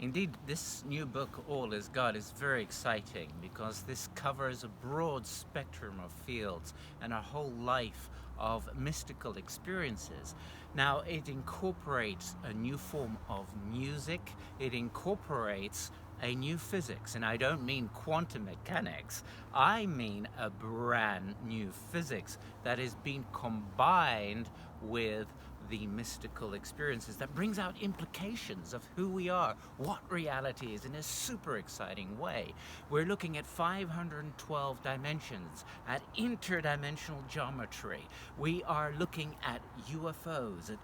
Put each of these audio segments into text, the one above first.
Indeed, this new book, All Is God, is very exciting because this covers a broad spectrum of fields and a whole life of mystical experiences. Now, it incorporates a new form of music, it incorporates a new physics, and I don't mean quantum mechanics, I mean a brand new physics that is being combined with the mystical experiences that brings out implications of who we are, what reality is, in a super exciting way. We're looking at 512 dimensions, at interdimensional geometry. We are looking at UFOs, at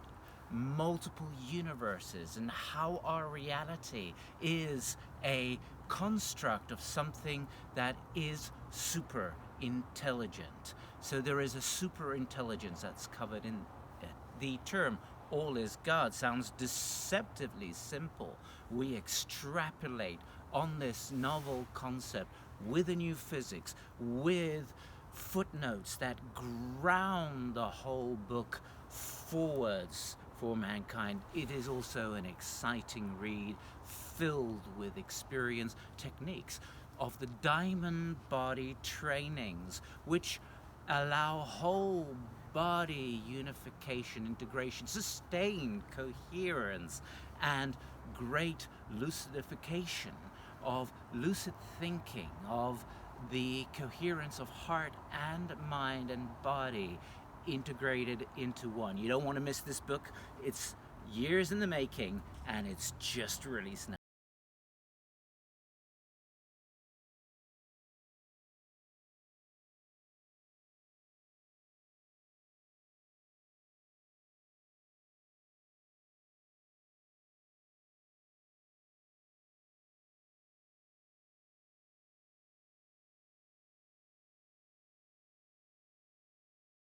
multiple universes, and how our reality is a construct of something that is super intelligent. So there is a super intelligence that's covered in it. The term all is God sounds deceptively simple. We extrapolate on this novel concept with a new physics, with footnotes that ground the whole book forwards for mankind. It is also an exciting read filled with experience techniques of the diamond body trainings, which allow whole body unification, integration, sustained coherence, and great lucidification of lucid thinking, of the coherence of heart and mind and body integrated into one. You don't want to miss this book. It's years in the making, and it's just released now.